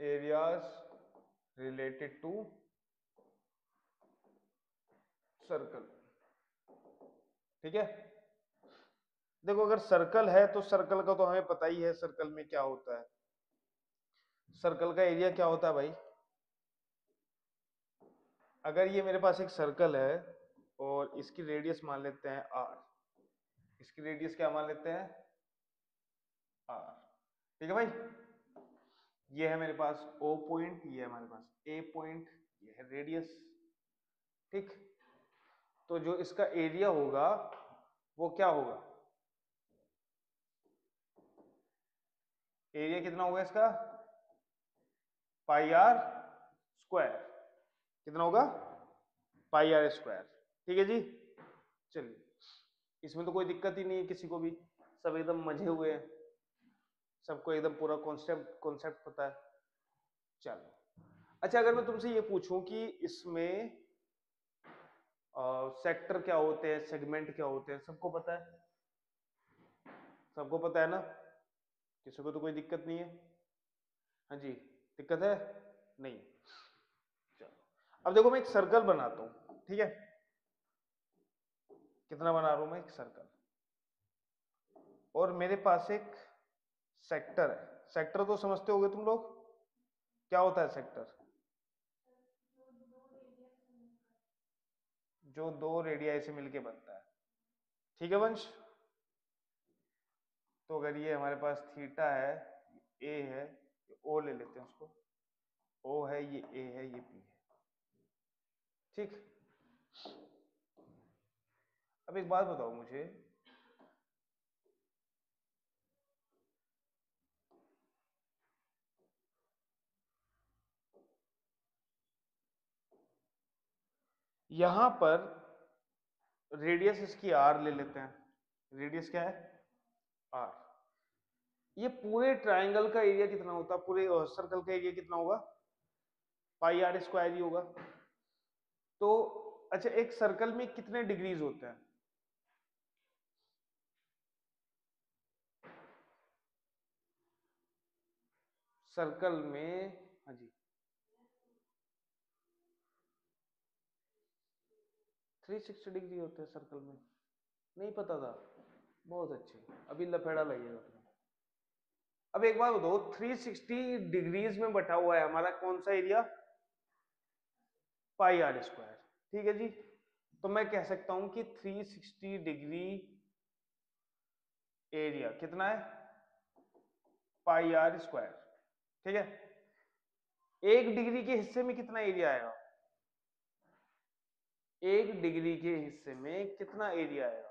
Areas related to circle. ठीक है, देखो अगर सर्कल है तो सर्कल का तो हमें पता ही है सर्कल में क्या होता है। सर्कल का एरिया क्या होता है भाई? अगर ये मेरे पास एक सर्कल है और इसकी रेडियस मान लेते हैं आर, इसकी रेडियस क्या मान लेते हैं? आर। ठीक है भाई, ये है मेरे पास ओ पॉइंट, ये है हमारे पास ए पॉइंट, ये है रेडियस। ठीक, तो जो इसका एरिया होगा वो क्या होगा? एरिया कितना होगा इसका? पाई आर स्क्वायर। कितना होगा? पाई आर स्क्वायर। ठीक है जी, चलिए, इसमें तो कोई दिक्कत ही नहीं है किसी को भी, सब एकदम मजे हुए हैं, सबको एकदम पूरा कॉन्सेप्ट कॉन्सेप्ट पता है। चलो, अच्छा अगर मैं तुमसे ये पूछूं कि इसमें सेक्टर क्या होते हैं, सेगमेंट क्या होते हैं, सबको पता है? सबको पता है ना, किसी को तो कोई दिक्कत नहीं है? हाँ जी, दिक्कत है? नहीं। चलो, अब देखो मैं एक सर्कल बनाता हूं, ठीक है? कितना बना रहा हूं मैं? एक सर्कल, और मेरे पास एक सेक्टर है। सेक्टर तो समझते होगे तुम लोग, क्या होता है सेक्टर? जो दो रेडियाई से मिलके बनता है। ठीक है वंश, तो अगर ये हमारे पास थीटा है, ए है, ओ ले लेते हैं उसको, ओ है, ये ए है, ये बी है। ठीक, अब एक बात बताओ मुझे, यहां पर रेडियस इसकी आर ले लेते हैं। रेडियस क्या है? आर। ये पूरे ट्राइंगल का एरिया कितना होता है? पूरे सर्कल का एरिया कितना होगा? पाई आर स्क्वायर ही होगा। तो अच्छा, एक सर्कल में कितने डिग्रीज होते हैं? सर्कल में, हाँ जी, 360 डिग्री होते हैं सर्कल में। नहीं पता था? बहुत अच्छे, अभी लफेड़ा लगेगा तुम्हें। अब एक बात बताओ, 360 डिग्रीज में बटा हुआ है हमारा कौन सा एरिया? पाई आर स्क्वायर। ठीक है जी, तो मैं कह सकता हूं कि 360 डिग्री एरिया कितना है? Pi r square. ठीक है, एक डिग्री के हिस्से में कितना एरिया आएगा? एक डिग्री के हिस्से में कितना एरिया आएगा?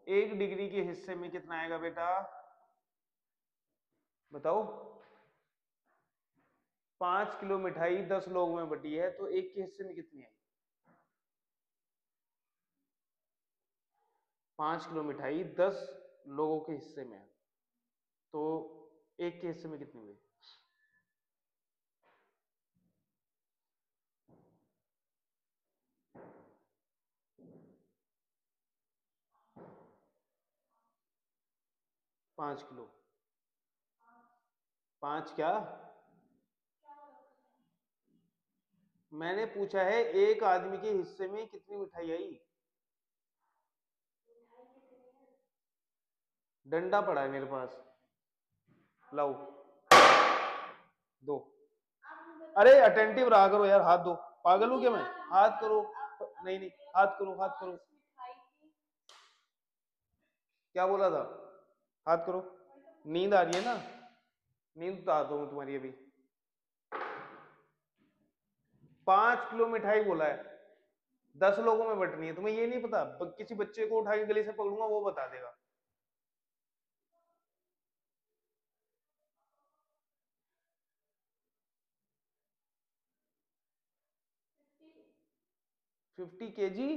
एक डिग्री के हिस्से में कितना आएगा बेटा, बताओ? 5 किलो मिठाई 10 लोगों में बटी है, तो एक के हिस्से में कितनी आई? 5 किलो मिठाई 10 लोगों के हिस्से में है, तो एक के हिस्से में कितनी हुई? 5 किलो। 5 क्या? मैंने पूछा है एक आदमी के हिस्से में कितनी मिठाई आई। डंडा पड़ा है मेरे पास, लाओ दो। अरे अटेंटिव रहा करो यार, हाथ दो, पागल हूं क्या मैं? हाथ करो, नहीं नहीं, हाथ करो, हाथ करो। क्या बोला था? हाथ करो। नींद आ रही है ना? नींद उतार दो तुम्हारी अभी। 5 किलो मिठाई बोला है, 10 लोगों में बंटनी है, तुम्हें ये नहीं पता? किसी बच्चे को उठा के गले से पकड़ूंगा वो बता देगा। 50 kg?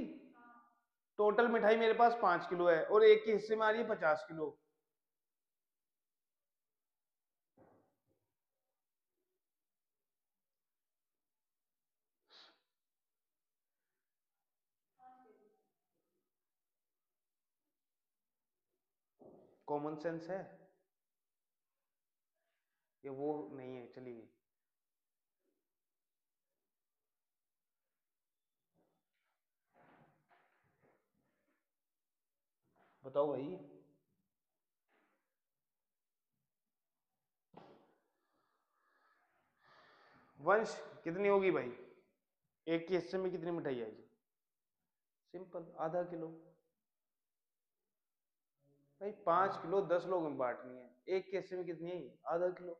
टोटल मिठाई मेरे पास 5 किलो है और एक के हिस्से में आ रही है 50 किलो। कॉमन सेंस है ये वो नहीं है, चली गई। बताओ भाई। वंश कितनी होगी भाई? एक के हिस्से में कितनी मिठाई आएगी? सिंपल, आधा किलो। भाई 5 किलो 10 लोगों में बांटनी है, एक के हिस्से में कितनी आएगी? आधा किलो।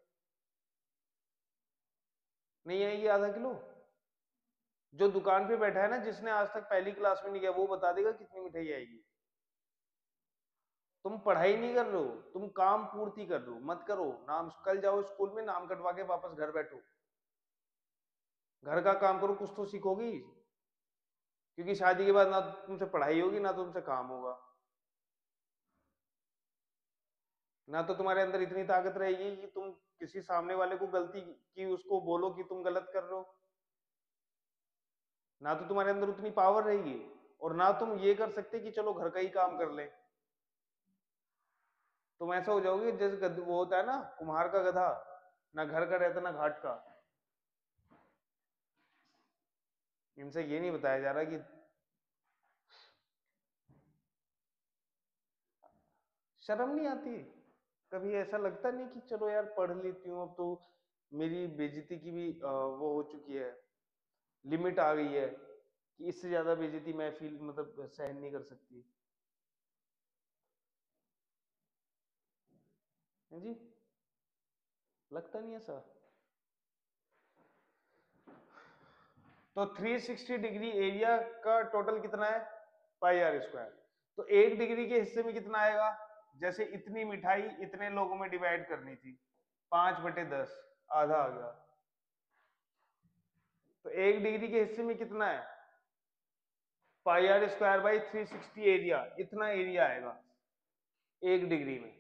नहीं आएगी आधा किलो? जो दुकान पे बैठा है ना, जिसने आज तक पहली क्लास में नहीं गया, वो बता देगा कितनी मिठाई आएगी। तुम पढ़ाई नहीं कर रहे हो, तुम काम पूर्ति कर रहे हो, मत करो नाम। कल जाओ स्कूल में, नाम कटवा के वापस घर बैठो। घर का काम करो, कुछ तो सीखोगी। क्योंकि शादी के बाद ना तुमसे पढ़ाई होगी ना तुमसे काम होगा, ना तो तुम्हारे अंदर इतनी ताकत रहेगी कि तुम किसी सामने वाले को गलती की उसको बोलो कि तुम गलत कर रहे हो, ना तो तुम्हारे अंदर उतनी पावर रहेगी, और ना तुम ये कर सकते कि चलो घर का ही काम कर ले। तुम ऐसा हो जाओगे जैसे वो होता है ना, कुम्हार का गधा, ना घर का रहता ना घाट का। इनसे ये नहीं बताया जा रहा कि शर्म नहीं आती? कभी ऐसा लगता नहीं कि चलो यार पढ़ लेती हूँ, अब तो मेरी बेइज्जती की भी वो हो चुकी है, लिमिट आ गई है, कि इससे ज्यादा बेइज्जती मैं फील मतलब सहन नहीं कर सकती है जी? लगता नहीं ऐसा? तो 360 डिग्री एरिया का टोटल कितना है? Pi r square. तो 1 डिग्री के हिस्से में कितना आएगा? जैसे इतनी मिठाई इतने लोगों में डिवाइड करनी थी, 5/10, आधा आ गया। तो 1 डिग्री के हिस्से में कितना है? Pi r square by 360 area, इतना एरिया आएगा 1 डिग्री में।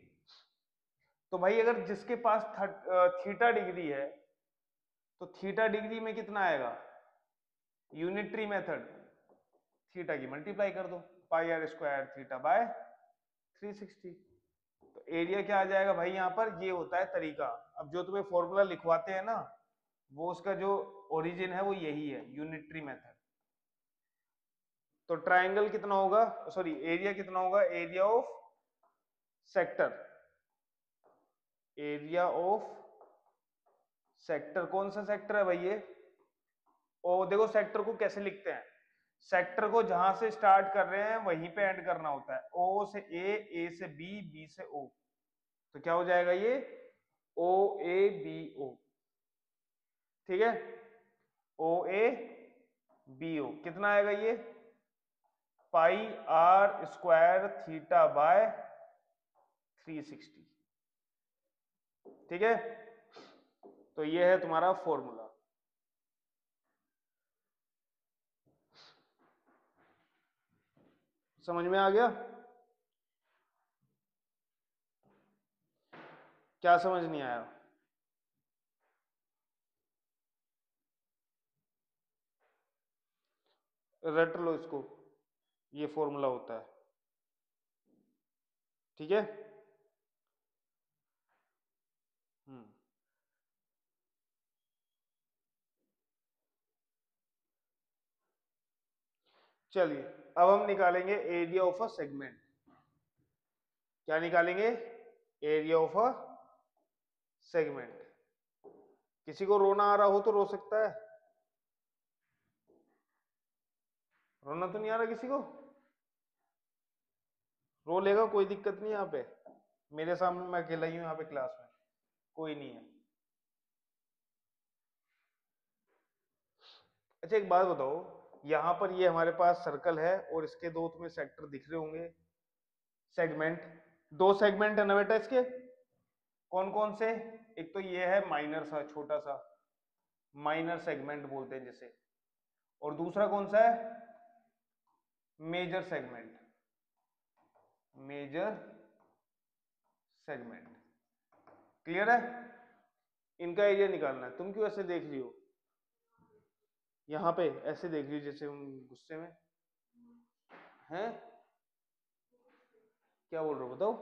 तो भाई अगर जिसके पास थीटा डिग्री है, तो थीटा डिग्री में कितना आएगा? यूनिटरी मेथड, थीटा की मल्टीप्लाई कर दो, पाई आर स्क्वायर थीटा बाय 360। तो एरिया क्या आ जाएगा भाई? यहां पर ये होता है तरीका। अब जो तुम्हें फॉर्मूला लिखवाते हैं ना, वो उसका जो ओरिजिन है वो यही है, यूनिटरी मेथड। तो ट्राइंगल कितना होगा, सॉरी एरिया कितना होगा? Area of sector, area of sector. कौन सा सेक्टर है भाई ये? ओ देखो, सेक्टर को कैसे लिखते हैं? सेक्टर को जहां से स्टार्ट कर रहे हैं वहीं पे एंड करना होता है। ओ से ए से बी, बी से ओ। तो क्या हो जाएगा ये? ओ ए बी ओ। ठीक है, ओ ए बी ओ कितना आएगा ये? पाई आर स्क्वायर थीटा बाय 360। ठीक है, तो ये है तुम्हारा फॉर्मूला। समझ में आ गया? क्या समझ नहीं आया? रट लो इसको, ये फॉर्मूला होता है। ठीक है। हम्म, चलिए अब हम निकालेंगे एरिया ऑफ अ सेगमेंट। क्या निकालेंगे? Area of a segment. किसी को रोना आ रहा हो तो रो सकता है? रोना तो नहीं आ रहा किसी को? रो लेगा, कोई दिक्कत नहीं। यहाँ पे मेरे सामने मैं अकेला ही हूं यहाँ पे क्लास में, कोई नहीं है। अच्छा एक बात बताओ, यहाँ पर ये हमारे पास सर्कल है और इसके दो तुम्हें सेक्टर दिख रहे होंगे, सेगमेंट। दो सेगमेंट है ना बेटा इसके? कौन कौन से? एक तो ये है माइनर सा, छोटा सा, माइनर सेगमेंट बोलते हैं जिसे। और दूसरा कौन सा है? Major segment, major segment. Clear है? इनका एरिया निकालना है। तुम क्यों ऐसे देख रही हो? यहाँ पे ऐसे देख रही हो जैसे हम गुस्से में हैं? क्या बोल रहे हो बताओ?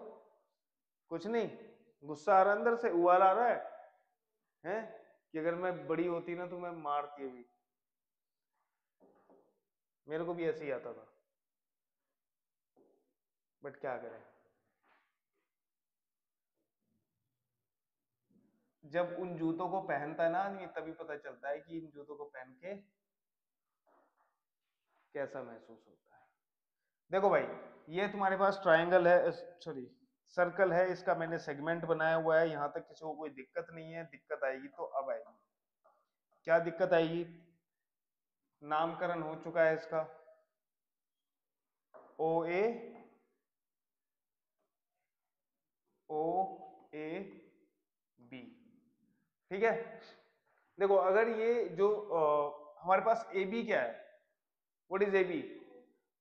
कुछ नहीं, गुस्सा आ रहा है अंदर से, उबाल आ रहा है? है कि अगर मैं बड़ी होती ना तो मैं मारती अभी। मेरे को भी ऐसे ही आता था, बट क्या करें, जब उन जूतों को पहनता है ना आदमी तभी पता चलता है कि इन जूतों को पहन के कैसा महसूस होता है। देखो भाई, ये तुम्हारे पास ट्रायंगल है, सॉरी सर्कल है, इसका मैंने सेगमेंट बनाया हुआ है, यहां तक किसी को कोई दिक्कत नहीं है। दिक्कत आएगी तो अब आएगी, क्या दिक्कत आएगी? नामकरण हो चुका है इसका, ओ ए, ओ ए बी, ठीक है। देखो अगर ये जो हमारे पास ए बी क्या है, what is A B?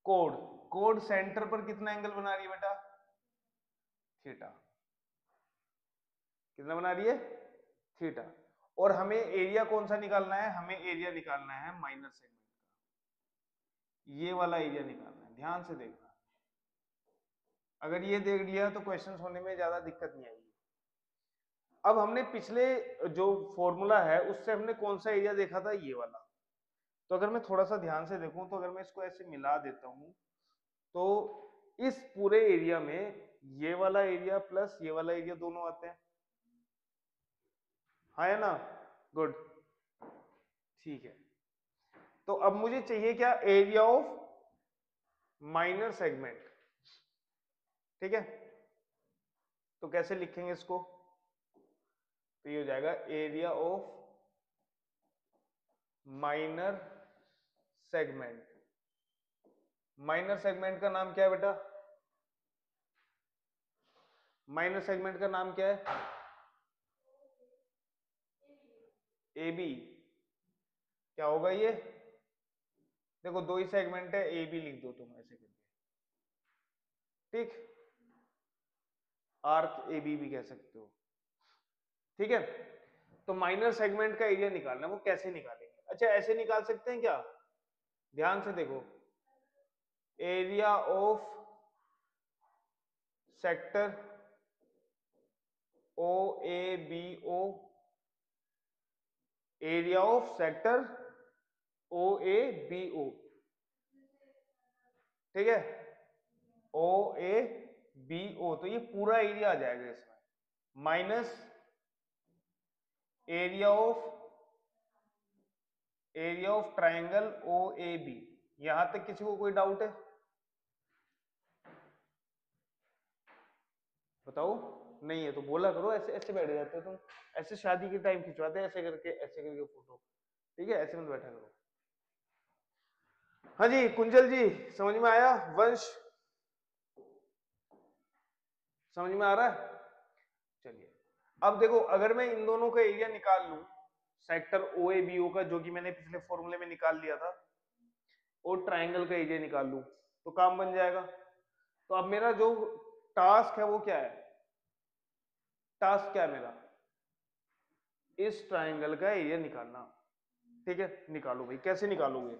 Code. Code centre पर कितना एंगल बना रही है बेटा? थीटा। कितना बना रही है? थीटा। और हमें एरिया कौन सा निकालना है? हमें एरिया निकालना है माइनर सेगमेंट का, ये वाला एरिया निकालना है, ध्यान से देखना। अगर ये देख लिया तो क्वेश्चंस होने में ज्यादा दिक्कत नहीं आएगी। अब हमने पिछले जो फॉर्मूला है उससे हमने कौन सा एरिया देखा था? ये वाला। तो अगर मैं थोड़ा सा ध्यान से देखूं तो अगर मैं इसको ऐसे मिला देता हूं तो इस पूरे एरिया में ये वाला एरिया प्लस ये वाला एरिया दोनों आते हैं, हाँ है ना? गुड, ठीक है। तो अब मुझे चाहिए क्या? एरिया ऑफ माइनर सेगमेंट, ठीक है। तो कैसे लिखेंगे इसको? तो ये हो जाएगा area of minor segment. Minor segment का नाम क्या है बेटा? माइनर सेगमेंट का नाम क्या है? A B. क्या होगा ये? देखो दो ही सेगमेंट है, ए बी लिख दो तुम ऐसे करके, ठीक। आर्क ए बी भी कह सकते हो, ठीक है। तो माइनर सेगमेंट का एरिया निकालना है, वो कैसे निकालेंगे? अच्छा ऐसे निकाल सकते हैं क्या? ध्यान से देखो, area of sector O A B O, area of sector O A B O, ठीक है। ओ ए बी ओ, तो ये पूरा एरिया आ जाएगा इसमें, minus area of triangle O A B. यहां तक किसी को कोई डाउट है? बताओ। नहीं है तो बोला करो, ऐसे ऐसे बैठ जाते हो तुम, ऐसे शादी के टाइम खिंचवाते हैं ऐसे करके फोटो, ठीक है, ऐसे मत बैठा करो। हाँ जी कुंजल जी, समझ में आया? वंश, समझ में आ रहा है? चलिए अब देखो, अगर मैं इन दोनों का एरिया निकाल लूं, सेक्टर ओ ए बी ओ का, जो कि मैंने पिछले फॉर्मूले में निकाल लिया था, और ट्राइंगल का एरिया निकाल लूं तो काम बन जाएगा। तो अब मेरा जो टास्क है वो क्या है? टास्क क्या है मेरा? इस ट्राइंगल का एरिया निकालना, ठीक है। निकालो भाई, कैसे निकालोगे?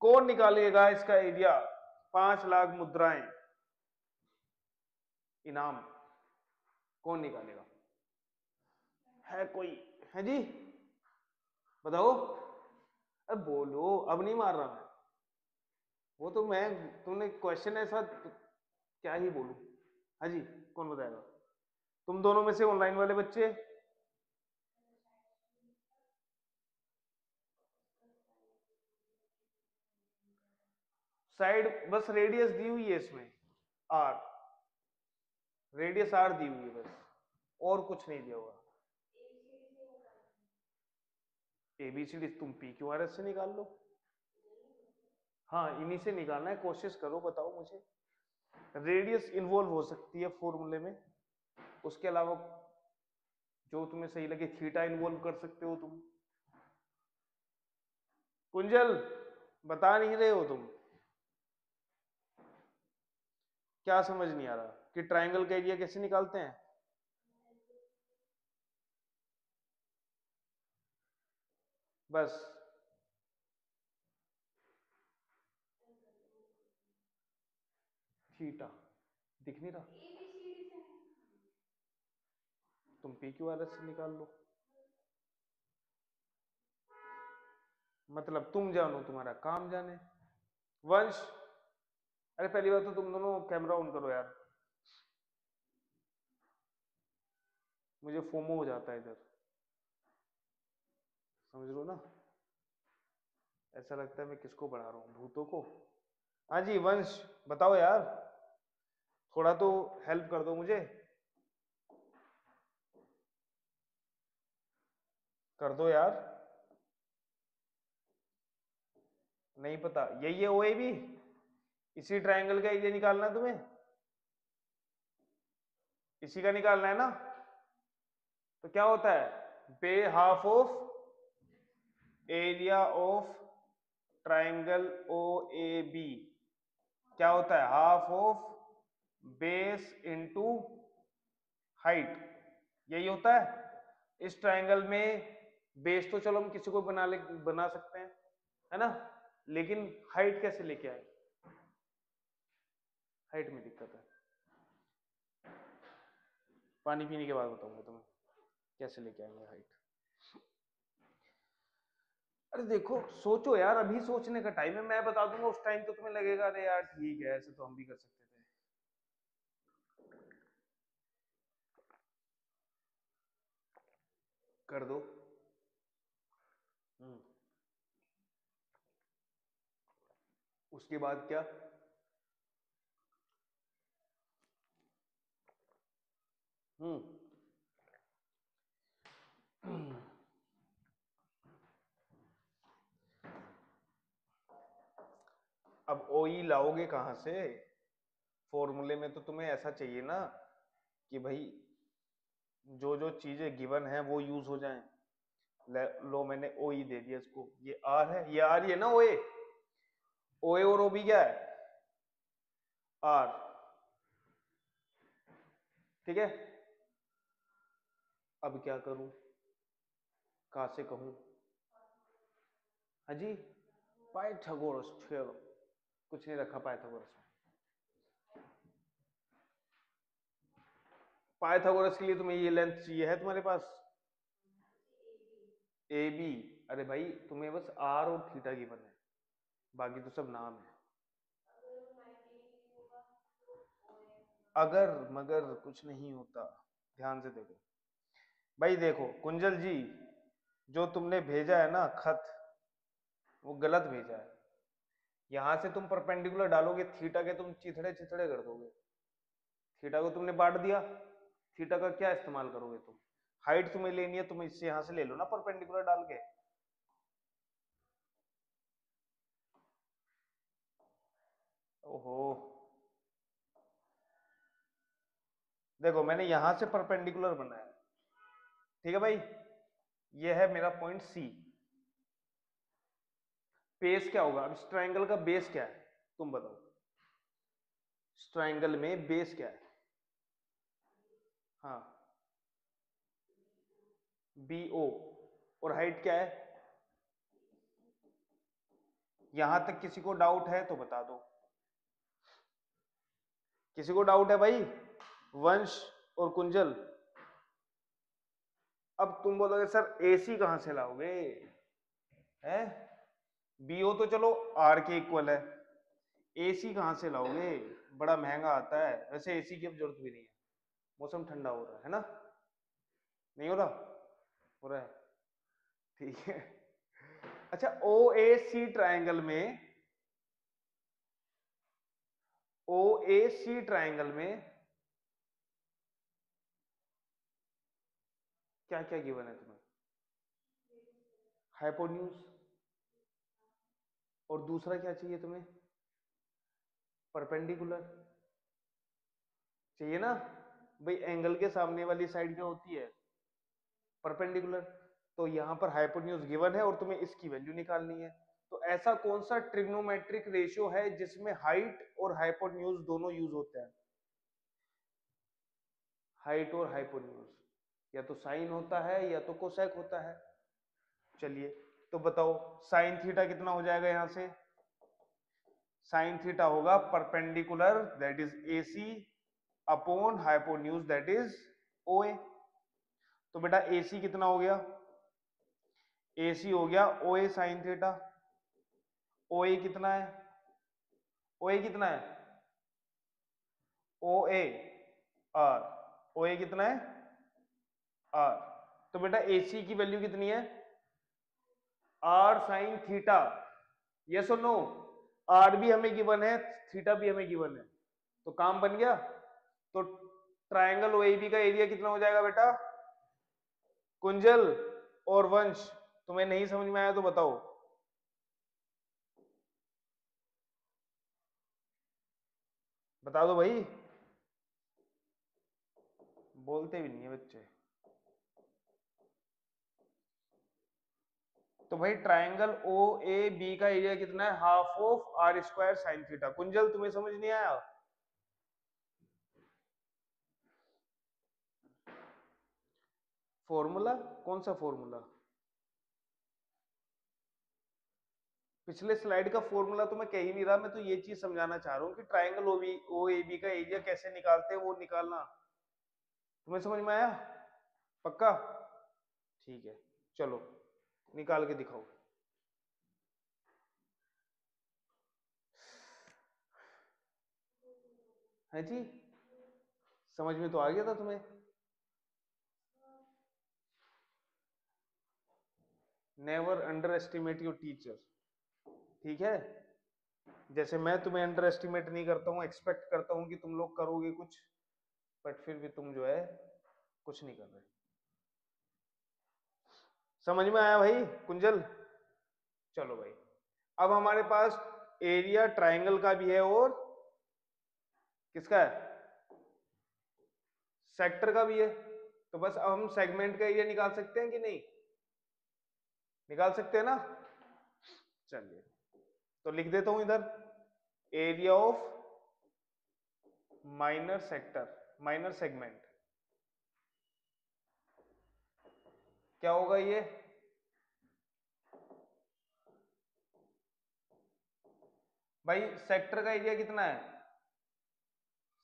कौन निकालेगा इसका एरिया? 5 लाख मुद्राएं इनाम, कौन निकालेगा? है कोई? है जी, बताओ। अब बोलो, अब नहीं मार रहा मैं, वो तो मैं, तुमने क्वेश्चन ऐसा क्या ही बोलूं। हाँ जी, कौन बताएगा? तुम दोनों में से ऑनलाइन वाले बच्चे? साइड बस रेडियस दी हुई है इसमें, आर, रेडियस आर दी हुई है बस, और कुछ नहीं दिया हुआ। एबीसीडी तुम पी क्यू आर एस से निकाल लो, हाँ इन्हीं से निकालना है, कोशिश करो, बताओ मुझे। रेडियस इन्वॉल्व हो सकती है फॉर्मूले में, उसके अलावा जो तुम्हें सही लगे, थीटा इन्वॉल्व कर सकते हो तुम। कुंजल, बता नहीं रहे हो तुम? क्या समझ नहीं आ रहा कि ट्राइंगल का एरिया कैसे निकालते हैं? बस थीटा दिख नहीं रहा? तुम पी क्यू आर एस से निकाल लो। मतलब तुम जानो तुम्हारा काम जाने। वंश, अरे पहली बात तो तुम दोनों कैमरा ऑन करो यार, मुझे फोमो हो जाता है इधर, समझ लो ना, ऐसा लगता है मैं किसको पढ़ा रहा हूँ, भूतों को। हाँ जी वंश बताओ यार, थोड़ा तो हेल्प कर दो मुझे, कर दो यार। नहीं पता, यही है ओ ए बी, इसी ट्रायंगल का एरिया निकालना है तुम्हें, इसी का निकालना है ना। तो क्या होता है, बे half of area of triangle O A B क्या होता है, half of base into height, यही होता है। इस ट्रायंगल में बेस तो चलो हम किसी को बना सकते हैं, है ना, लेकिन हाइट कैसे लेके आए, हाइट में दिक्कत है। पानी पीने के बाद बताऊंगा तुम्हें कैसे लेके आएंगे हाइट। अरे देखो सोचो यार, अभी सोचने का टाइम है, मैं बता दूंगा उस टाइम तो तुम्हें लगेगा अरे यार ठीक है, ऐसे तो हम भी कर सकते थे। कर दो। उसके बाद क्या, अब ओ ई लाओगे कहां से, फॉर्मूले में तो तुम्हें ऐसा चाहिए ना कि भाई जो जो चीजें गिवन है वो यूज हो जाएं। लो मैंने ओ ई दे दिया इसको, ये आर है, ये आर ही है ना ओ ए और ओ बी क्या है, आर, ठीक है। अब क्या करूं, कहां से कहूं, हाँ जी, पाइथागोरस थ्योरम, कुछ नहीं रखा पाइथागोरस में। पाइथागोरस के लिए तुम्हें ये लेंथ चाहिए है तुम्हारे पास, ए बी, अरे भाई तुम्हें बस आर और थीटा गिवन है, बाकी तो सब नाम है। अगर मगर कुछ नहीं होता, ध्यान से देखो भाई, देखो कुंजल जी, जो तुमने भेजा है ना खत, वो गलत भेजा है। यहां से तुम परपेंडिकुलर डालोगे थीटा के, तुम चिथड़े चिथड़े कर दोगे, थीटा को तुमने बांट दिया, थीटा का क्या इस्तेमाल करोगे तुम, हाइट तुम्हें लेनी है, तुम इससे यहां से ले लो ना परपेंडिकुलर डाल के। ओहो, देखो मैंने यहां से परपेंडिकुलर बनाया, ठीक है भाई, ये है मेरा पॉइंट सी। बेस क्या होगा, अब इस ट्रायंगल का बेस क्या है, तुम बताओ, इस ट्रायंगल में बेस क्या है, हाँ बी ओ, और हाइट क्या है, यहां तक किसी को डाउट है तो बता दो, किसी को डाउट है भाई, वंश और कुंजल। अब तुम बोलोगे सर एसी कहां से लाओगे, है, बीओ तो चलो आर के इक्वल है, एसी कहां से लाओगे, बड़ा महंगा आता है, वैसे एसी की अब जरूरत भी नहीं है, मौसम ठंडा हो रहा है ना, नहीं हो रहा, हो रहा है, ठीक है। अच्छा ओ ए सी ट्राइंगल में, ओ ए सी ट्राइंगल में क्या क्या गिवन है तुम्हें, हाइपोन्यूज, और दूसरा क्या चाहिए तुम्हें, परपेंडिकुलर चाहिए ना, भाई एंगल के सामने वाली साइड क्या होती है, परपेंडिकुलर। तो यहां पर हाइपोन्यूज गिवन है और तुम्हें इसकी वैल्यू निकालनी है। तो ऐसा कौन सा ट्रिग्नोमेट्रिक रेशियो है जिसमें हाइट और हाइपोन्यूज दोनों यूज होते हैं, हाइट और हाइपोन्यूज, या तो साइन होता है या तो कोसेक होता है। चलिए तो बताओ साइन थीटा कितना हो जाएगा, यहां से साइन थीटा होगा perpendicular that is A C upon hypotenuse that is O A. तो बेटा AC कितना हो गया, AC हो गया OA साइन थीटा। OA कितना है, OA कितना है, OA R, OA कितना है R। तो बेटा AC की वैल्यू कितनी है, R साइन थीटा, यस और नो। R भी हमें गिवन है, थीटा भी हमें गिवन है, तो काम बन गया। तो ट्रायंगल OAB का एरिया कितना हो जाएगा बेटा, कुंजल और वंश, तुम्हें नहीं समझ में आया तो बताओ। बता दो भाई, बोलते भी नहीं है बच्चे। तो भाई ट्रायंगल OAB का एरिया कितना है, half of R square sine theta. Kunjal तुम्हें समझ नहीं आया, फॉर्मूला कौन सा फॉर्मूला, पिछले स्लाइड का फॉर्मूला तो मैं कह ही नहीं रहा, मैं तो ये चीज समझाना चाह रहा हूँ कि ट्रायंगल OAB का एरिया कैसे निकालते हैं, वो निकालना। तुम्हें समझ में आया, पक्का, ठीक है, चलो निकाल के दिखाओ। है जी, समझ में तो आ गया था तुम्हें। Never under estimate your teacher, ठीक है। जैसे मैं तुम्हें अंडर एस्टिमेट नहीं करता हूँ, एक्सपेक्ट करता हूँ कि तुम लोग करोगे कुछ, बट फिर भी तुम जो है कुछ नहीं कर रहे। समझ में आया भाई कुंजल, चलो भाई। अब हमारे पास एरिया ट्रायंगल का भी है और किसका है, सेक्टर का भी है। तो बस अब हम सेगमेंट का एरिया निकाल सकते हैं कि नहीं, निकाल सकते हैं ना। चलिए तो लिख देता हूं इधर, area of minor sector, minor segment, क्या होगा ये, भाई सेक्टर का एरिया कितना है,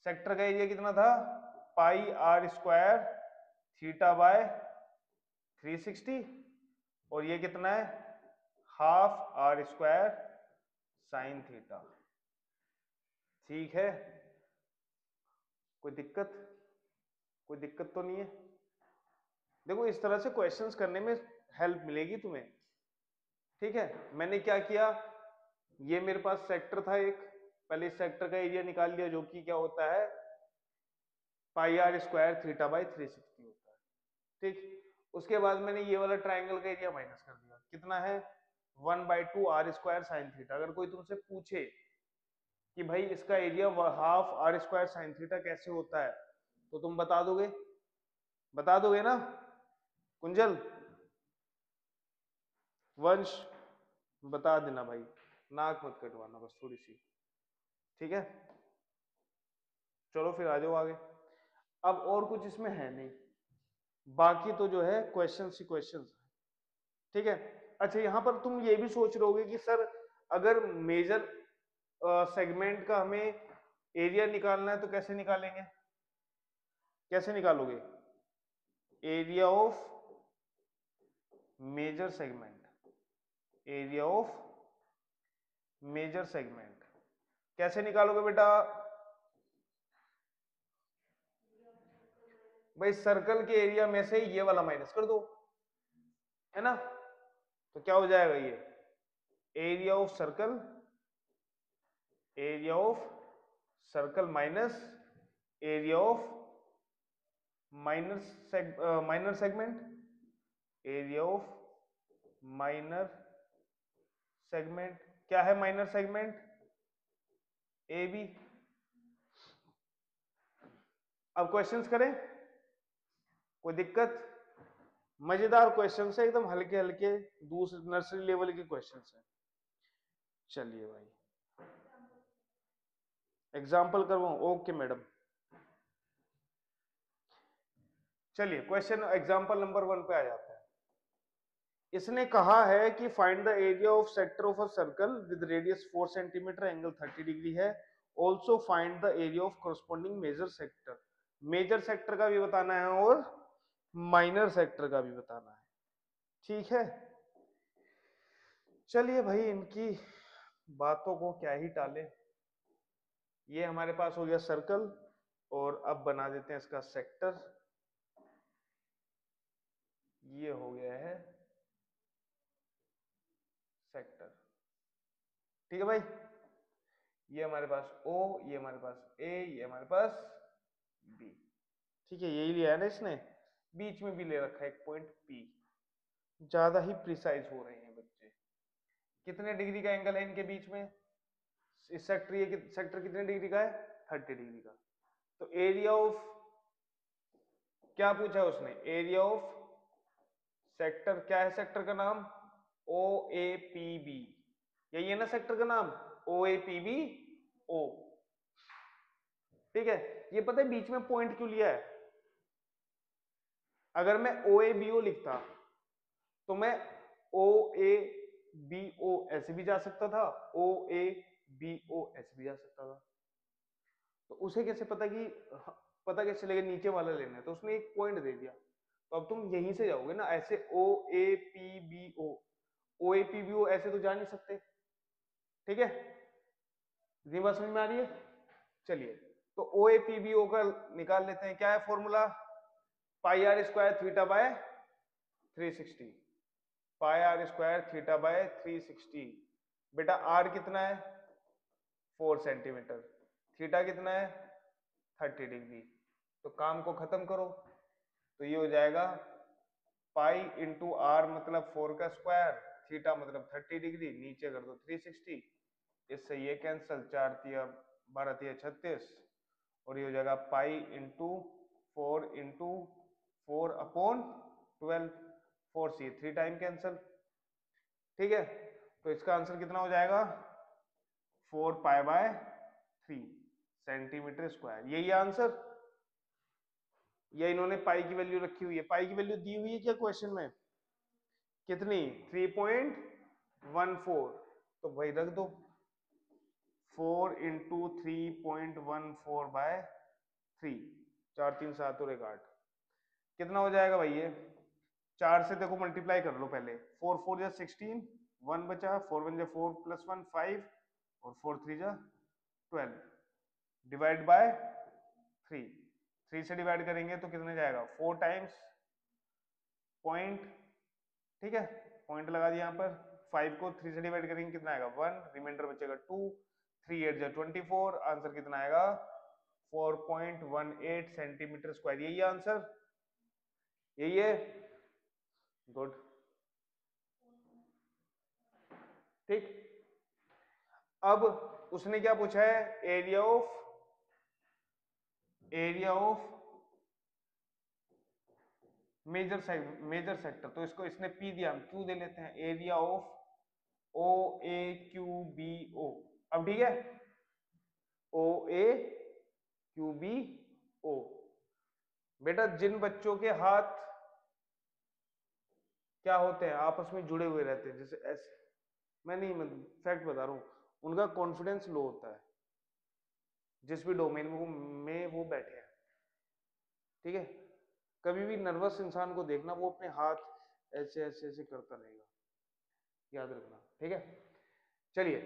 सेक्टर का एरिया कितना था, पाई R स्क्वायर थीटा बाय 360, और ये कितना है, half R square sine theta. ठीक है, कोई दिक्कत, कोई दिक्कत तो नहीं है। देखो इस तरह से क्वेश्चंस करने में हेल्प मिलेगी तुम्हें, ठीक है। मैंने क्या किया, ये मेरे पास सेक्टर था एक, पहले इस सेक्टर का एरिया निकाल लिया, जो कि क्या होता है, पाई R स्क्वायर थीटा बाई 360 होता है, ठीक। उसके बाद मैंने ये वाला ट्राइंगल का एरिया माइनस कर दिया, कितना है 1/2 R स्क्वायर साइन थीटा। अगर कोई तुमसे पूछे कि भाई इसका area half R square sine theta कैसे होता है, तो तुम बता दोगे, बता दोगे ना कुंजल, वंश, बता देना भाई, नाक मत कटवाना बस थोड़ी सी, ठीक है। चलो फिर आ जाओ आगे। अब और कुछ इसमें है नहीं, बाकी तो जो है क्वेश्चन ही क्वेश्चन, ठीक है। अच्छा यहां पर तुम ये भी सोच रहे होगे कि सर अगर मेजर सेगमेंट का हमें एरिया निकालना है तो कैसे निकालेंगे, कैसे निकालोगे, area of major segment, area of major segment कैसे निकालोगे बेटा, भाई सर्कल के एरिया में से ये वाला माइनस कर दो, है ना। तो क्या हो जाएगा ये, area of circle, area of circle minus area of minor segment, area of minor segment, क्या है माइनर सेगमेंट, ए बी। अब क्वेश्चंस करें, कोई दिक्कत, मजेदार क्वेश्चन है एकदम, हल्के हल्के दूसरे नर्सरी लेवल के क्वेश्चन है। चलिए भाई एग्जाम्पल करवाऊं, ओके मैडम। चलिए क्वेश्चन एग्जाम्पल नंबर 1 पे आ जाता है। इसने कहा है कि find the area of sector of a circle with radius 4 centimetre, angle 30 degree है। Also find the area of corresponding major sector, major sector का भी बताना है और माइनर सेक्टर का भी बताना है। ठीक है, चलिए भाई, इनकी बातों को क्या ही टाले। ये हमारे पास हो गया सर्कल, और अब बना देते हैं इसका सेक्टर। ये हो गया है सेक्टर। ठीक है भाई, ये हमारे पास O, ये हमारे पास A, ये हमारे पास B। ठीक है, यही लिया है ना इसने, बीच में भी ले रखा है एक पॉइंट P। ज्यादा ही प्रिसाइज हो रहे हैं बच्चे। कितने डिग्री का एंगल है इनके बीच में? इस सेक्टर, ये सेक्टर कितने डिग्री का है? 30 डिग्री का। तो एरिया ऑफ, क्या पूछा है उसने? Area of sector. क्या है सेक्टर का नाम? ओ ए पी बी। यही है ना सेक्टर का नाम, ओ ए पी बी ओ। ठीक है, ये पता है बीच में पॉइंट क्यों लिया है? अगर मैं ओ ए बी ओ लिखता तो मैं ओ ए बी ओ ऐसे भी जा सकता था, ओ ए बी ओ ऐसे भी जा सकता था। तो उसे कैसे पता कि, पता कैसे चलेगा नीचे वाला लेना है? तो उसने एक पॉइंट दे दिया, तो अब तुम यहीं से जाओगे ना, ऐसे O A P B O. O A P B O ऐसे तो जा नहीं सकते। ठीक है, इतनी बात समझ में आ रही है? चलिए, तो ओ ए पी बी ओ का निकाल लेते हैं। क्या है formula? Pi r square theta by 360। Pi r square theta by 360। बेटा आर कितना है? 4 सेंटीमीटर। थीटा कितना है? 30 डिग्री। तो काम को खत्म करो, तो ये हो जाएगा पाई इंटू आर मतलब 4 का स्क्वायर, थीटा मतलब 30 डिग्री, नीचे कर दो 360। इससे ये कैंसल, 4 तिया 12 तिया 36, और ये हो जाएगा पाई इंटू 4 इंटू 4 अपॉन 12। 4 सी 3 टाइम कैंसल। ठीक है, तो इसका आंसर कितना हो जाएगा? 4 पाई बाय 3 सेंटीमीटर स्क्वायर। यही आंसर, या इन्होंने पाई की वैल्यू रखी हुई है? पाई की वैल्यू दी हुई है क्या क्वेश्चन में? कितनी? 3.14। तो भाई रख दो 4 इंटू 3.14 बाय 3। 4 3 7 और 1 8। कितना हो जाएगा भाई ये? 4 से देखो मल्टीप्लाई कर लो पहले। 4 4 जा 16, 1 बचा, 4 1 जा 4 प्लस 1 5, और 4 3 जा 12, डिवाइड बाय 3। 3 से डिवाइड करेंगे तो कितने जाएगा? 4 टाइम्स पॉइंट। ठीक है, पॉइंट लगा दिया यहाँ पर। 5 को 3 से डिवाइड करेंगे कितना आएगा? 1, रिमाइंडर बचेगा 2। 3 8 जा 24, आंसर कितना आएगा? 4.18 सेंटीमीटर स्क्वायर। यही आंसर, यही है। गुड। ठीक, अब उसने क्या पूछा है? Area of major sector. तो इसको इसने पी दिया, हम क्यू दे लेते हैं। Area of O A Q B O. अब ठीक है, ओ ए क्यू बी ओ। बेटा जिन बच्चों के हाथ क्या होते हैं, आपस में जुड़े हुए रहते हैं, जैसे ऐसे, मैं नहीं, मैं फैक्ट बता रहा हूं, उनका कॉन्फिडेंस लो होता है जिस भी डोमेन में वो बैठे हैं। ठीक है, कभी भी नर्वस इंसान को देखना, वो अपने हाथ ऐसे ऐसे ऐसे करता रहेगा, याद रखना। ठीक है, चलिए,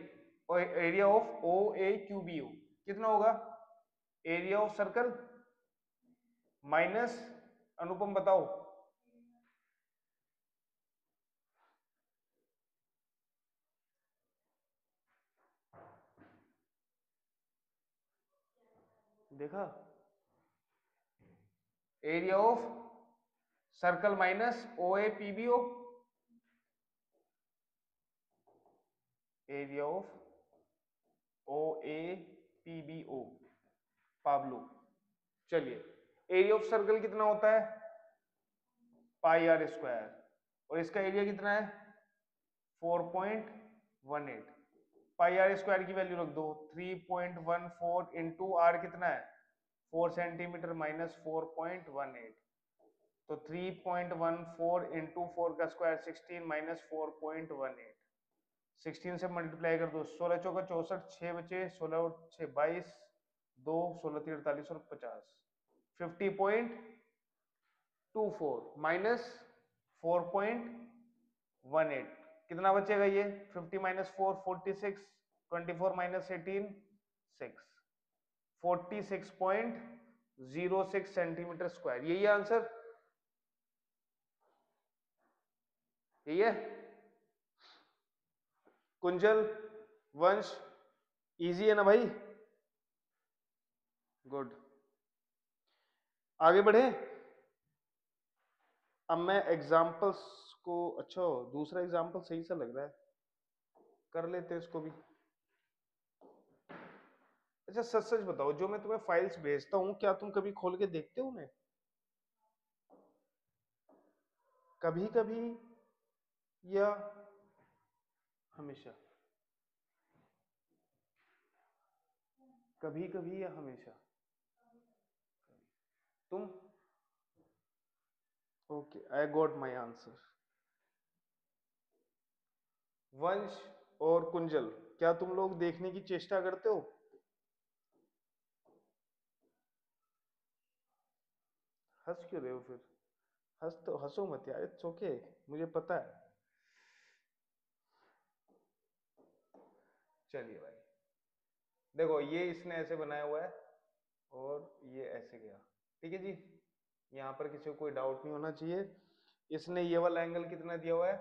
और area of O A Q B O कितना होगा? Area of circle minus, Anupam बताओ। देखा? Area of circle minus O A P B O. Area of O A P B O, Pablo. चलिए, एरिया ऑफ सर्कल कितना होता है? Pi r square, और इसका एरिया कितना है? 4.18। पाई आर स्क्वायर की वैल्यू रख दो, 3.14 इंटू आर कितना है? 4 सेंटीमीटर माइनस 4.18। तो 3.14 इंटू 4 का स्क्वायर 16 माइनस 4.18। 16 से मल्टीप्लाई कर दो, 16 चौका 64, 6 बचे, 16 और 6 22, 2 16 3 48 और 50, 50.2 24 माइनस 4.18, कितना बचेगा ये? 50 माइनस 4 46, 24 माइनस 18 6, 46.06 सेंटीमीटर स्क्वायर। यही है आंसर, यही है। कुंजल, वंश, इजी है ना भाई? गुड, आगे बढ़े। अब मैं एग्जाम्पल्स को, अच्छा दूसरा एग्जाम्पल सही सा लग रहा है, कर लेते हैं इसको भी। अच्छा सच सच बताओ, जो मैं तुम्हें फाइल्स भेजता हूं क्या तुम कभी खोल के देखते हो उन्हें? कभी कभी या हमेशा? कभी कभी या हमेशा? तुम? Okay, I got my answer. वंश और कुंजल, क्या तुम लोग देखने की चेष्टा करते हो? हंस क्यों रहे हो फिर? हंस तो हंसो मत यार, इट्स ओके, मुझे पता है। चलिए भाई, देखो ये इसने ऐसे बनाया हुआ है और ये ऐसे गया, ठीक है जी। यहाँ पर किसी को कोई डाउट नहीं होना चाहिए। इसने ये वाला एंगल कितना दिया हुआ है?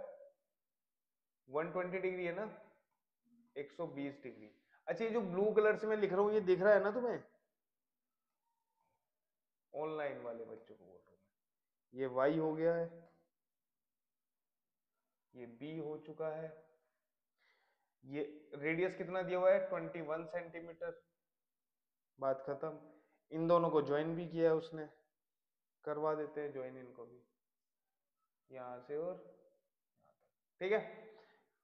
120 डिग्री है ना, 120 डिग्री। अच्छा ये जो ब्लू कलर से मैं लिख रहा हूँ ये दिख रहा है ना तुम्हें? ऑनलाइन वाले बच्चों को बोल रहा हूँ मैं। ये y हो गया है, ये b हो चुका है, ये रेडियस कितना दिया हुआ है? 21 सेंटीमीटर। बात खत्म। इन दोनों को ज्वाइन भी किया है उसने, करवा देते हैं ज्वाइन इनको भी, यहां से और यहां तक, ठीक है।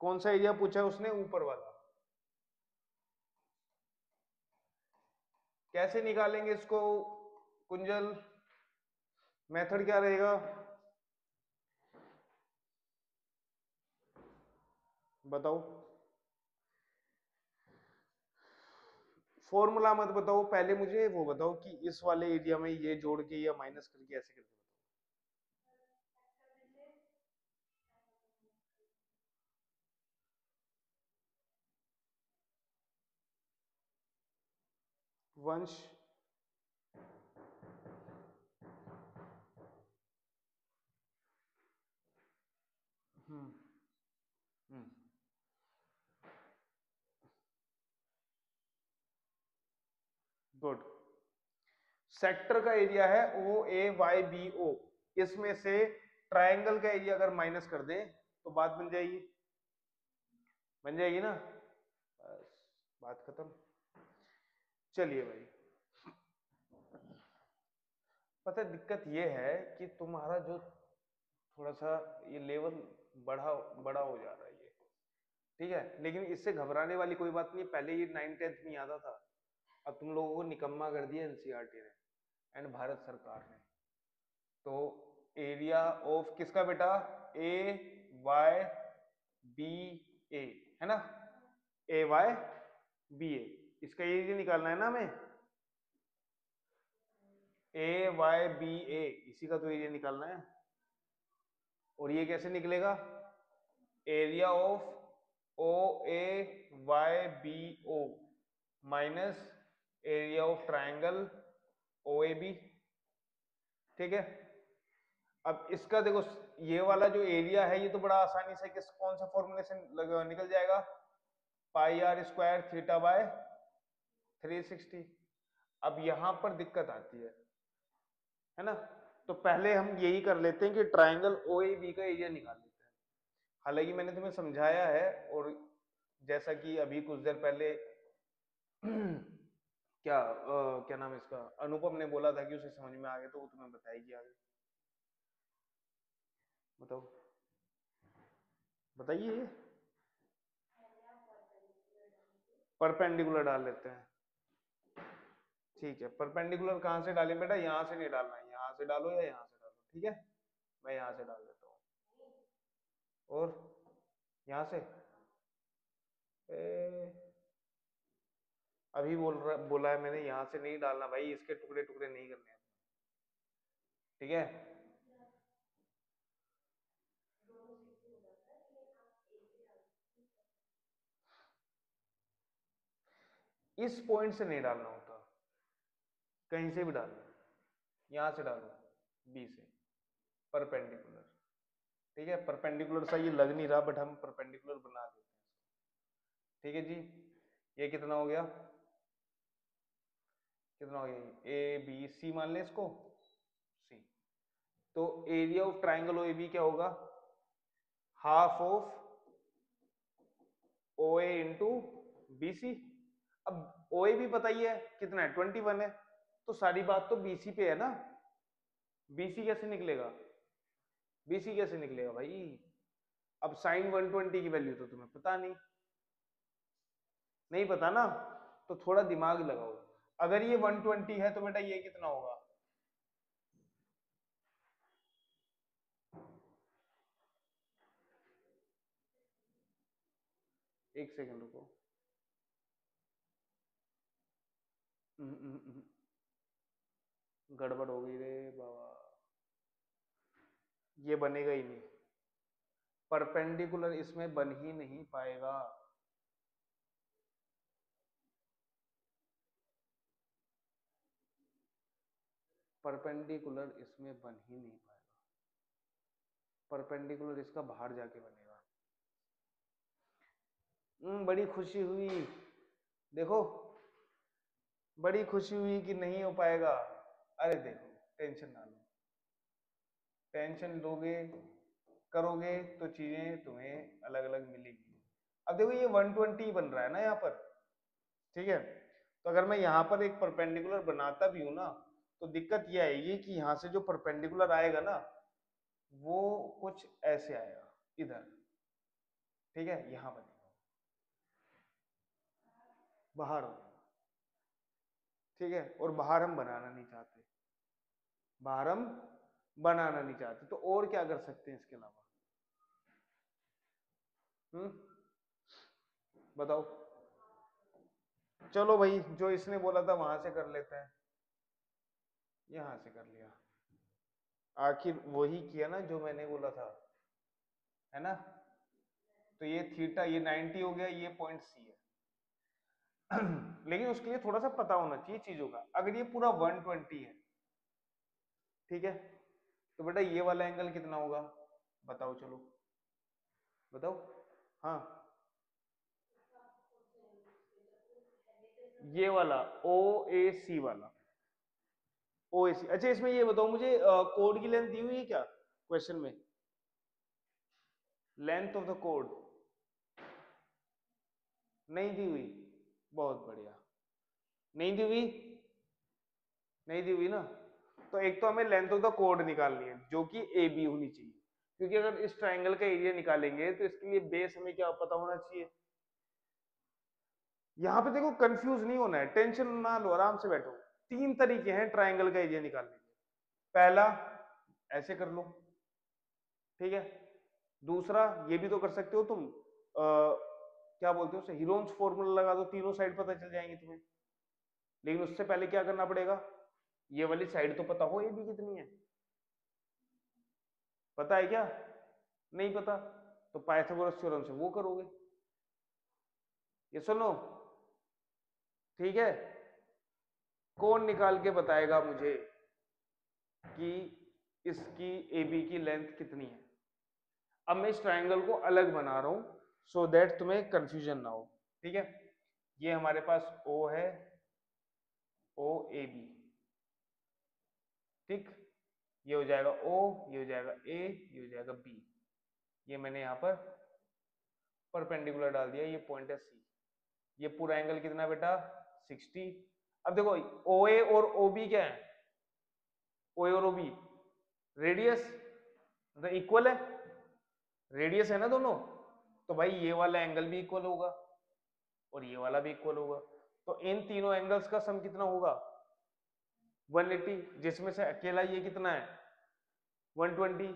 कौन सा एरिया पूछा है उसने? ऊपर वाला। कैसे निकालेंगे इसको कुंजल? मेथड क्या रहेगा बताओ? फॉर्मूला मत बताओ, पहले मुझे वो बताओ कि इस वाले एरिया में ये जोड़ के या माइनस करके ऐसे करके बताओ। वंश, हम्म हम्म गुड। सेक्टर का एरिया है ओ ए वाई बी ओ, इसमें से ट्रायंगल का एरिया अगर माइनस कर दें तो बात बन जाएगी, बन जाएगी ना, बस बात खत्म। चलिए भाई, पता है दिक्कत ये है कि तुम्हारा जो थोड़ा सा ये लेवल बढ़ा बड़ा हो जा रहा है ये, ठीक है, लेकिन इससे घबराने वाली कोई बात नहीं। पहले ये 9th 10th में आता था, अब तुम लोगों को निकम्मा कर दिया एनसीईआरटी ने एंड भारत सरकार ने। तो एरिया ऑफ किसका बेटा? ए वाई बी ए, है ना, ए वाई बी ए, इसका एरिया निकालना है ना हमें, ए वाई बी ए, इसी का तो एरिया निकालना है। और ये कैसे निकलेगा? Area of O A Y B O minus area of triangle O A B, ठीक है। अब इसका देखो, ये वाला जो एरिया है ये तो बड़ा आसानी से किस कौन सा फॉर्मूले से निकल जाएगा? पाई आर स्क्वायर थीटा बाय 360। अब यहां पर दिक्कत आती है ना, तो पहले हम यही कर लेते हैं कि ट्राइंगल ओ ए बी का एरिया निकाल लेते हैं। हालांकि मैंने तुम्हें समझाया है, और जैसा कि अभी कुछ देर पहले क्या नाम है इसका, अनुपम ने बोला था कि उसे समझ में आ गया, तो वो तुम्हें बताएगी आगे। बताओ, बताइए। परपेंडिकुलर डाल लेते हैं, ठीक है। परपेंडिकुलर कहां से डालें बेटा? यहां से नहीं डालना है, यहां से डालो या यहां से डालो, ठीक है। मैं यहां से डाल देता हूँ, और यहां से ए, अभी बोला है मैंने, यहां से नहीं डालना भाई, इसके टुकड़े टुकड़े नहीं करने हैं, ठीक है। इस पॉइंट से नहीं डालना होता, कहीं से भी डालो, यहां से डालो, बी से परपेंडिकुलर। ठीक है, परपेंडिकुलर सा ये लग नहीं रहा, बट हम परपेंडिकुलर बना देते हैं। ठीक है जी, ये कितना हो गया, कितना हो गया, ए बी सी मान ले इसको, सी। तो area of triangle O A B क्या होगा, half of O A into B C. अब ओ ए भी पता ही है कितना है, 21 है, तो सारी बात तो बी सी पे है ना। बीसी कैसे निकलेगा, बीसी कैसे निकलेगा भाई, अब साइन 120 की वैल्यू तो तुम्हें पता नहीं, नहीं पता ना, तो थोड़ा दिमाग लगाओ। अगर ये 120 है तो बेटा ये कितना होगा, एक सेकंड रुको, गड़बड़ हो गई रे बाबा, ये बनेगा ही नहीं, परपेंडिकुलर इसमें बन ही नहीं पाएगा। परपेंडिकुलर इसमें बन ही नहीं पाएगा, परपेंडिकुलर इसका बाहर जाके बनेगा। बड़ी खुशी हुई, देखो बड़ी खुशी हुई कि नहीं हो पाएगा। अरे देखो, टेंशन ना लो, टेंशन लोगे करोगे तो चीजें तुम्हें अलग अलग मिलेगी। अब देखो ये 120 बन रहा है ना यहाँ पर, ठीक है, तो अगर मैं यहाँ पर एक परपेंडिकुलर बनाता भी हूं ना, तो दिक्कत ये आएगी कि यहाँ से जो परपेंडिकुलर आएगा ना, वो कुछ ऐसे आएगा इधर, ठीक है, यहाँ बनेगा, बाहर होगा, ठीक है, और बाहर हम बनाना नहीं चाहते, बाहर हम बनाना नहीं चाहते, तो और क्या कर सकते हैं इसके अलावा, बताओ। चलो भाई, जो इसने बोला था वहां से कर लेते हैं, यहां से कर लिया, आखिर वही किया ना जो मैंने बोला था, है ना। तो ये थीटा, ये 90 हो गया, ये पॉइंट सी है। लेकिन उसके लिए थोड़ा सा पता होना चाहिए चीजों का। अगर ये पूरा 120 है, ठीक है, तो बेटा ये वाला एंगल कितना होगा, बताओ, चलो बताओ। हाँ, ये वाला ओ ए सी वाला, ओ ए सी। अच्छा, इसमें ये बताओ मुझे, कोड की लेंथ दी हुई है क्या क्वेश्चन में, लेंथ ऑफ द कोड नहीं दी हुई, बहुत बढ़िया, नहीं दी हुई, नहीं दी हुई ना, तो एक तो हमें लेंथ ऑफ द कोड निकालनी है जो कि ए बी होनी चाहिए, क्योंकि अगर इस ट्राइंगल का एरिया निकालेंगे तो इसके लिए बेस हमें क्या पता होना चाहिए। यहां पे देखो, कंफ्यूज नहीं होना है, टेंशन ना लो, आराम से बैठो। तीन तरीके हैं ट्राइंगल का एरिया निकालने के, पहला ऐसे कर लो, ठीक है, दूसरा ये भी तो कर सकते हो तुम, क्या बोलते हो उसे, हीरोन्स फॉर्मूला लगा दो, तीनों साइड पता चल जाएंगी तुम्हें। लेकिन उससे पहले क्या करना पड़ेगा, ये वाली साइड तो पता हो ये भी कितनी है, पता है क्या, नहीं पता, तो पाइथागोरस थ्योरम से वो करोगे, ये सुनो, ठीक है। कौन निकाल के बताएगा मुझे कि इसकी ए बी की लेंथ कितनी है। अब मैं इस ट्राइंगल को अलग बना रहा हूं सो दैट तुम्हें कंफ्यूजन ना हो, ठीक है। ये हमारे पास ओ है, ओ ए बी, ठीक, ये हो जाएगा ओ, ये हो जाएगा ए, ये हो जाएगा बी, ये मैंने यहां पर परपेंडिकुलर डाल दिया, ये पॉइंट है सी। ये पूरा एंगल कितना बेटा, 60। अब देखो, ओ ए और ओ बी क्या है, ओ ए और ओ बी रेडियस, मतलब इक्वल है, रेडियस है ना दोनों, तो भाई ये वाला एंगल भी इक्वल होगा और ये वाला भी इक्वल होगा, तो इन तीनों एंगल्स का सम कितना होगा, 180, जिसमें से अकेला ये कितना है, 120,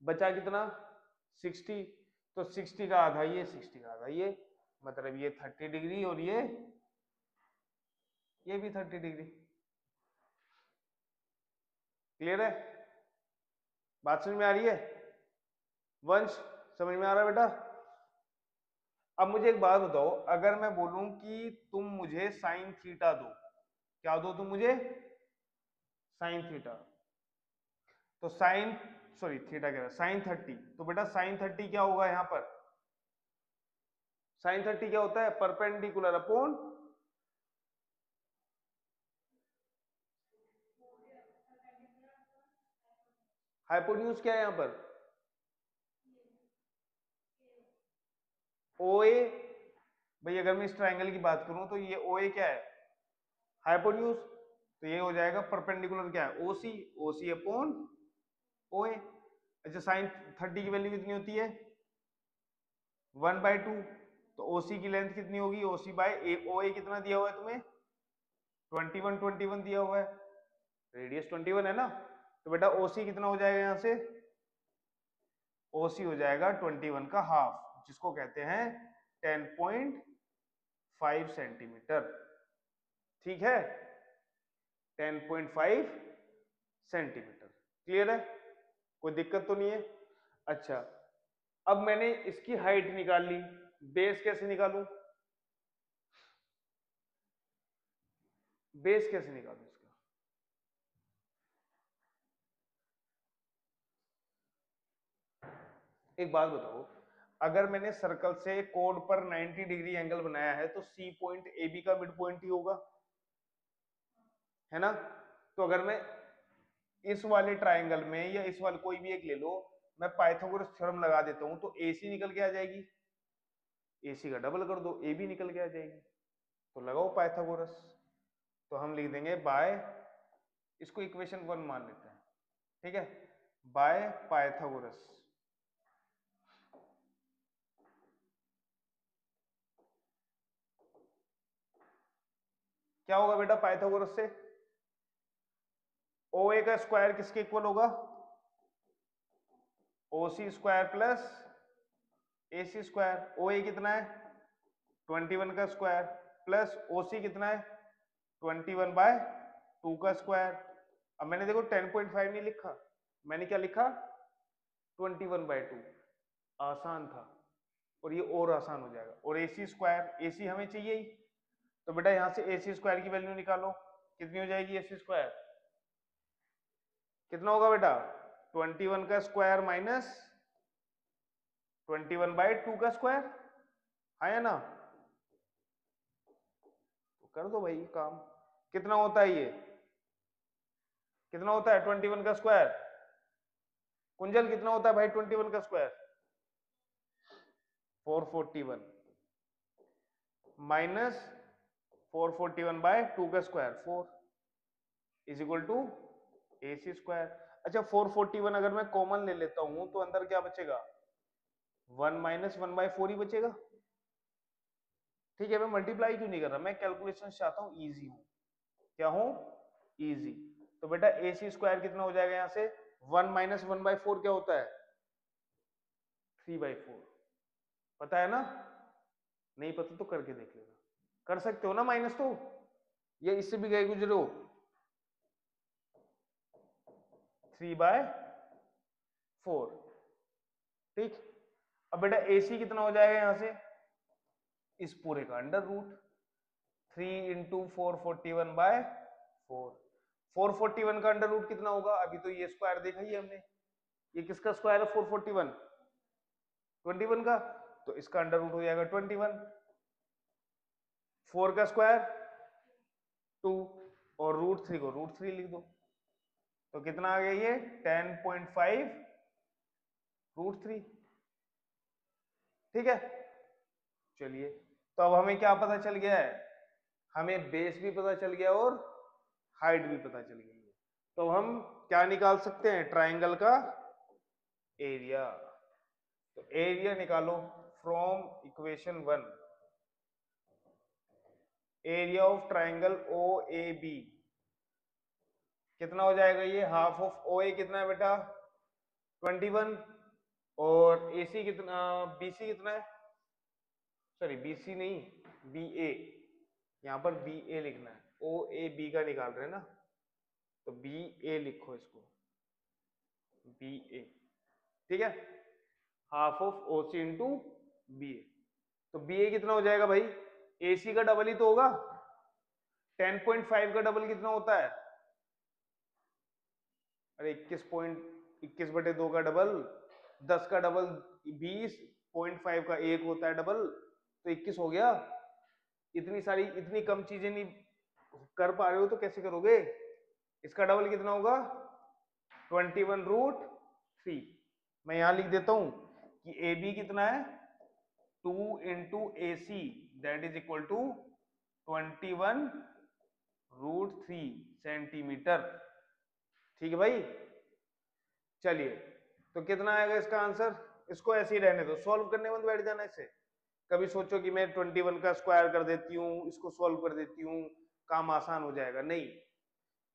बचा कितना, 60, तो 60 का आधा ये, 60 का आधा ये, मतलब ये 30 डिग्री और ये भी 30 डिग्री। क्लियर है, बात समझ में आ रही है, वंश समझ में आ रहा है बेटा। अब मुझे एक बात बताओ, अगर मैं बोलूं कि तुम मुझे साइन थीटा दो, क्या दो तुम मुझे? Sine theta. तो साइन, सॉरी थीटा कह रहा, साइन 30, तो बेटा साइन 30 क्या होगा यहां पर? साइन 30 क्या होता है? परपेंडिकुलर अपॉन, हाइपोटेन्यूज क्या है यहां पर? ओ ए। भाई अगर मैं इस ट्राइंगल की बात करूं तो ये ओ ए क्या है? हाइपोटेन्यूज। तो ये हो जाएगा परपेंडिकुलर क्या है? ओसी। ओसी अपॉन ओ ए। अच्छा साइन 30 की वैल्यू कितनी होती है? 1/2। तो ओसी की लेंथ कितनी होगी? ओसी बाय ए, ओ ए कितना दिया हुआ है तुम्हें? 21, 21 दिया हुआ है, रेडियस 21 है ना। तो बेटा ओसी कितना हो जाएगा यहां से? ओसी हो जाएगा 21 का हाफ, जिसको कहते हैं 10.5 सेंटीमीटर। ठीक है, 10.5 सेंटीमीटर। क्लियर है? कोई दिक्कत तो नहीं है? अच्छा, अब मैंने इसकी हाइट निकाल ली, बेस कैसे निकालूं? बेस कैसे निकालूं इसका? एक बात बताओ, अगर मैंने सर्कल से कोड पर 90 डिग्री एंगल बनाया है तो सी पॉइंट ए बी का मिड पॉइंट ही होगा, है ना। तो अगर मैं इस वाले ट्राइंगल में या इस वाले कोई भी एक ले लो, मैं पाइथागोरस थ्योरम लगा देता हूं तो एसी निकल के आ जाएगी, एसी का डबल कर दो ए बी निकल के आ जाएगी। तो लगाओ पाइथागोरस। तो हम लिख देंगे बाय, इसको इक्वेशन 1 मान लेते हैं, ठीक है, बाय पाइथागोरस। क्या होगा बेटा पाइथागोरस से? ओ ए का स्क्वायर किसके इक्वल होगा? ओ सी स्क्वायर प्लस ए सी स्क्वायर। ओ ए कितना है? 21 का स्क्वायर, प्लस ओ सी कितना है? 21/2 का स्क्वायर। अब मैंने देखो 10.5 नहीं लिखा, मैंने क्या लिखा? 21/2। आसान था, और ये और आसान हो जाएगा। और ए सी स्क्वायर, ए सी हमें चाहिए ही, तो बेटा यहां से ए सी स्क्वायर की वैल्यू निकालो, कितनी हो जाएगी ए सी स्क्वायर? कितना होगा बेटा? 21 का स्क्वायर माइनस 21/2 का स्क्वायर, है ना। तो कर दो भाई काम। कितना होता है ये? कितना होता है 21 का स्क्वायर? कुंजल कितना होता है भाई 21 का स्क्वायर? 441 माइनस 441/2 का square 4 is equal to A C square. अच्छा 441 अगर मैं कॉमन ले लेता हूं तो अंदर क्या बचेगा? 1 - 1/4 ही बचेगा। ठीक है, मैं मल्टीप्लाई क्यों नहीं कर रहा, मैं कैलकुलेशन चाहता हूं इजी हूं। क्या हूं? इजी। तो बेटा ए सी स्क्वायर कितना हो जाएगा यहां से? 1 - 1/4 क्या होता है? 3/4। पता है ना? नहीं पता तो करके देख लेना, कर सकते हो ना माइनस तो, ये इससे भी गए गुजरे हो। 3/4। ठीक। अब बेटा एसी कितना हो जाएगा यहां से? इस पूरे का अंडर रूट 3 × 441/4। 441 का अंडर रूट कितना होगा? अभी तो ये स्क्वायर देखा ही हमने, ये किसका स्क्वायर है? 441, 21 का। तो इसका अंडर रूट हो जाएगा 21। 4 का स्क्वायर 2, और √3 को √3 लिख दो। तो कितना आ गया ये? 10.5 √3। ठीक है, चलिए। तो अब हमें क्या पता चल गया है? हमें बेस भी पता चल गया और हाइट भी पता चल गई है। तो हम क्या निकाल सकते हैं? ट्राइंगल का एरिया। तो एरिया निकालो from equation 1। Area of triangle O A B कितना हो जाएगा? ये हाफ ऑफ ओ ए कितना है बेटा? 21। और ए सी कितना, बी सी कितना है? सॉरी बी सी नहीं, बी ए, यहां पर बी ए लिखना है, ओ ए बी का निकाल रहे हैं ना, तो बी ए लिखो इसको, बी ए। ठीक है, half of O C into B A. तो बी ए कितना हो जाएगा भाई, ए सी का डबल ही तो होगा। 10.5 का डबल कितना होता है, अरे 21.21/2 का डबल 10 का डबल 20.5 का 1 होता है डबल, तो 21 हो गया। इतनी सारी इतनी कम चीजें नहीं कर पा रहे हो तो कैसे करोगे, इसका डबल कितना होगा 21√3। मैं यहां लिख देता हूं कि ए बी कितना है 2 into A C that is equal to 21√3 centimetre. ठीक है भाई, चलिए तो कितना आएगा इसका आंसर, इसको ऐसे ही रहने दो, सॉल्व करने में बैठ जाना इसे। कभी सोचो कि मैं 21 का स्क्वायर कर देती हूँ, इसको सॉल्व कर देती हूँ, काम आसान हो जाएगा, नहीं।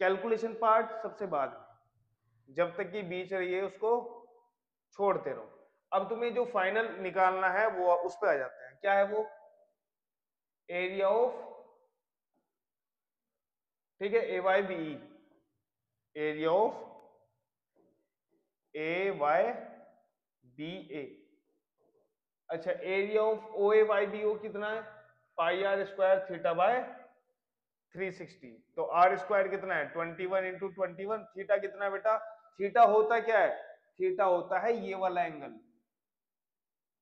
कैलकुलेशन पार्ट सबसे बाद में, जब तक कि बीच रही है उसको छोड़ते रहो। अब तुम्हें जो फाइनल निकालना है वो उस पर आ जाते हैं, क्या है वो, एरिया ऑफ, ठीक है, A Y B, area of A Y B A. अच्छा, area of O A Y B O कितना है, pi r square theta by 360। तो आर स्क्वायर कितना है 21 इंटू 21, थीटा कितना है बेटा, थीटा होता क्या है, थीटा होता है ये वाला एंगल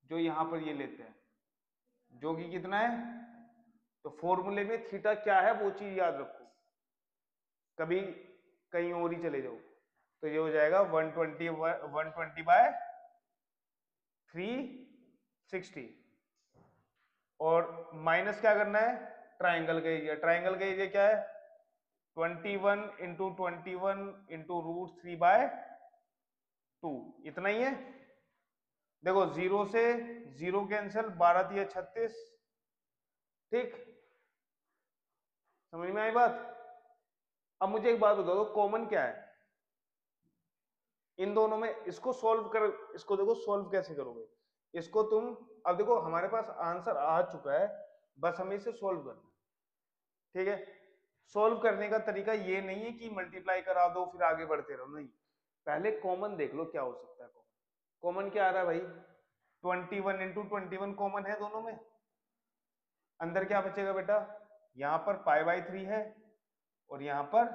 जो यहां पर ये लेते हैं, जो कि कितना है, तो फॉर्मूले में थीटा क्या है वो चीज याद रखो, कभी कहीं और ही चले जाओ। तो ये हो जाएगा 120/360, और माइनस क्या करना है, ट्राइंगल का एरिया, ट्राइंगल का एरिया क्या है 21 इंटू 21 इंटू √3/2, इतना ही है। देखो जीरो से जीरो कैंसिल, 12×3=36, ठीक, समझ में आई बात। अब मुझे एक बात बताओ, कॉमन क्या है इन दोनों में, इसको सॉल्व कर, इसको देखो सॉल्व कैसे करोगे इसको तुम। अब देखो हमारे पास आंसर आ चुका है, बस हमें इसे सॉल्व करना, ठीक है। सॉल्व करने का तरीका ये नहीं है कि मल्टीप्लाई करा दो फिर आगे बढ़ते रहो, नहीं, पहले कॉमन देख लो क्या हो सकता है। कॉमन क्या आ रहा है भाई, 21 इंटू 21 कॉमन है दोनों में, अंदर क्या बचेगा बेटा, यहां पर π/3 है और यहां पर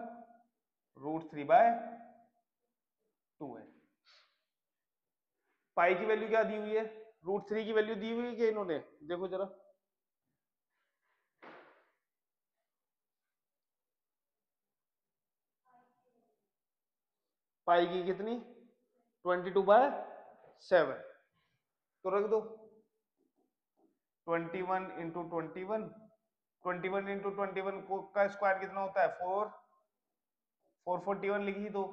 √3/2 है। पाई की वैल्यू क्या दी हुई है, √3 की वैल्यू दी हुई है कि इन्होंने, देखो जरा, पाई की कितनी 22/7, तो रख दो 21 इंटू 21, 21 इंटू 21 का स्क्वायर कितना होता है 441 लिख ही दो,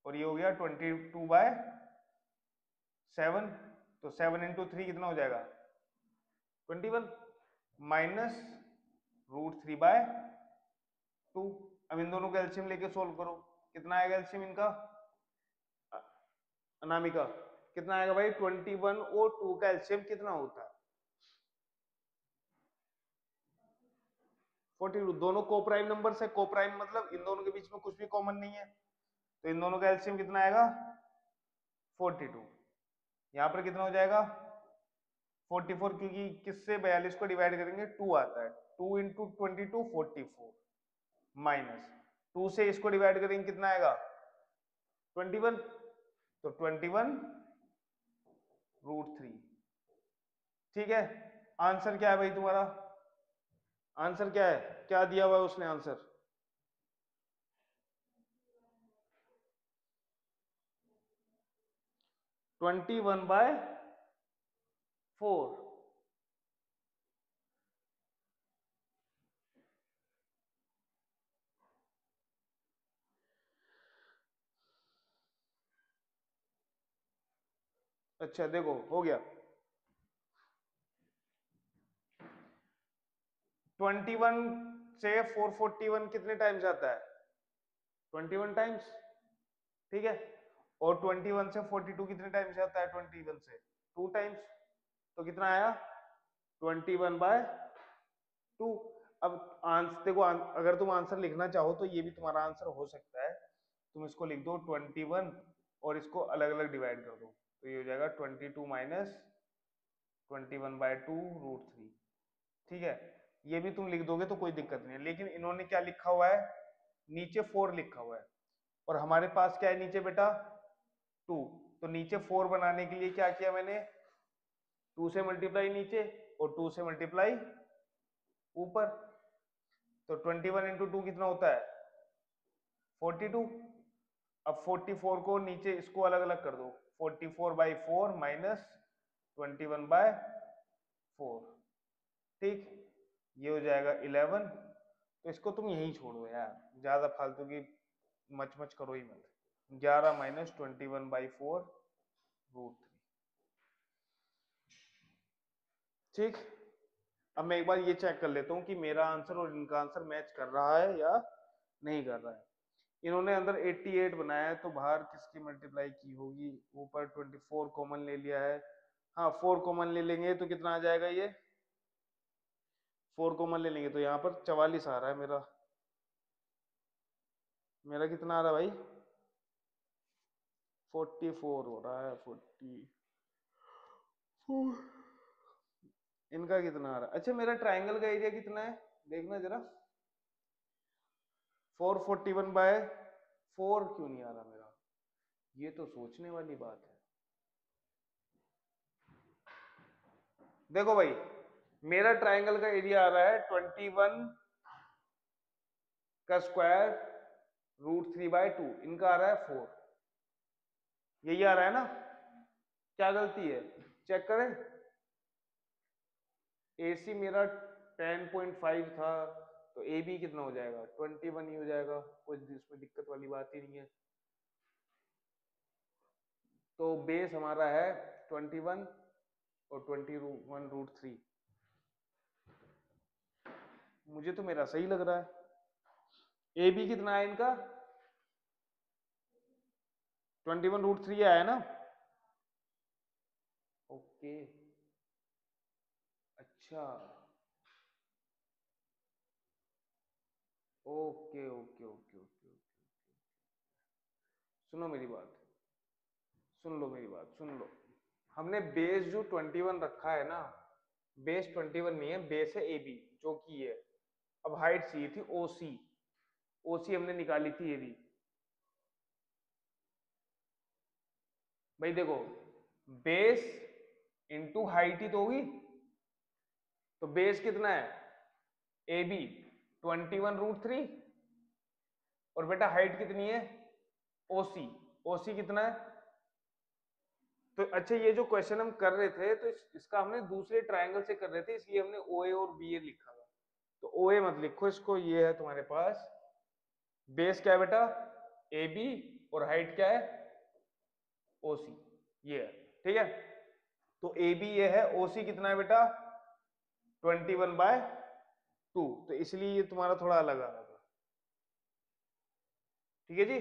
और ये हो गया 22/7, तो 7 इंटू 3 कितना हो जाएगा 21, माइनस √3/2। अब इन दोनों का एलसीएम लेके सोल्व करो, कितना आएगा एलसीएम इनका, अनामिका कितना आएगा भाई, 21 और 2 का एलसीएम कितना होता है 42। दोनों कोप्राइम नंबर से, कोप्राइम मतलब इन दोनों के बीच में कुछ भी कॉमन नहीं है, तो इन दोनों का एलसीएम कितना आएगा 42। यहां पर कितना हो जाएगा 44, क्योंकि किससे 42 को डिवाइड करेंगे 2 आता है, 2 इंटू 22 44, माइनस 2 से इसको डिवाइड करेंगे कितना आएगा 21, तो 21√3। ठीक है, आंसर क्या है भाई तुम्हारा, आंसर क्या है, क्या दिया हुआ है उसने आंसर, ट्वेंटी वन बाय 4। अच्छा देखो हो गया, 21 से 441 कितने टाइम्स आता है 21 टाइम्स, ठीक है, और 21 से 42 कितने टाइम्स आता है 21 से 2 टाइम्स, तो कितना आया 21/2। अब आंसर देखो, अगर तुम आंसर लिखना चाहो तो ये भी तुम्हारा आंसर हो सकता है, तुम इसको लिख दो 21 और इसको अलग अलग डिवाइड कर दो, तो ये हो जाएगा 22 माइनस 21/2√3। ठीक है, ये भी तुम लिख दोगे तो कोई दिक्कत नहीं है, लेकिन इन्होंने क्या लिखा हुआ है, नीचे 4 लिखा हुआ है और हमारे पास क्या है नीचे बेटा 2। तो नीचे 4 बनाने के लिए क्या किया मैंने, 2 से मल्टीप्लाई नीचे और 2 से मल्टीप्लाई ऊपर। तो 21 इंटू 2 कितना होता है 42। अब 44 को नीचे इसको अलग अलग कर दो, 44/4 माइनस 21/4। ठीक, ये हो जाएगा 11। तो इसको तुम यही छोड़ो यार, ज्यादा फालतू की मच करो ही मत। 11 माइनस 21/4√3। ठीक, अब मैं एक बार ये चेक कर लेता हूँ कि मेरा आंसर और इनका आंसर मैच कर रहा है या नहीं कर रहा है। इन्होंने अंदर 88 बनाया है, तो बाहर किसकी मल्टीप्लाई की होगी, ऊपर 24 कॉमन ले लिया है। हाँ 4 कॉमन ले लेंगे तो कितना आ जाएगा, ये 4 कॉमन ले लेंगे तो यहाँ पर 44 आ रहा है मेरा। मेरा कितना आ रहा है भाई, 44 हो रहा है, 44। इनका कितना आ रहा है, अच्छा मेरा ट्राइंगल का एरिया कितना है देखना जरा, 441/4 क्यों नहीं आ रहा मेरा, ये तो सोचने वाली बात है। देखो भाई, मेरा ट्राइंगल का एरिया आ रहा है 21 का स्क्वायर √3/2, इनका आ रहा है 4। यही आ रहा है ना, क्या गलती है चेक करें। AC मेरा 10.5 था, तो AB कितना हो जाएगा 21 ही हो जाएगा, कुछ इसमें दिक्कत वाली बात ही नहीं है। तो बेस हमारा है 21 और 21√3। मुझे तो मेरा सही लग रहा है। AB कितना है इनका 21√3 आया ना। ओके, अच्छा, okay okay okay okay okay. सुनो मेरी बात, सुन लो मेरी बात, सुन लो। हमने बेस जो 21 रखा है ना, बेस 21 नहीं है, बेस है AB जो की है। अब हाइट चाहिए थी OC, OC हमने निकाली थी AB। भाई देखो, बेस इंटू हाइट ही तो होगी, तो बेस कितना है AB 21√3 और बेटा हाइट कितनी है OC, OC कितना है। तो अच्छा, ये जो क्वेश्चन हम कर रहे थे तो इसका हमने दूसरे ट्रायंगल से कर रहे थे, इसलिए हमने OA और BA लिखा था। तो OA मत लिखो इसको, ये है तुम्हारे पास बेस क्या है बेटा AB और हाइट क्या है OC, ये है। ठीक है, तो AB ये है, OC कितना है बेटा 21/2, तो इसलिए ये तुम्हारा थोड़ा अलग आ रहा था। ठीक है जी,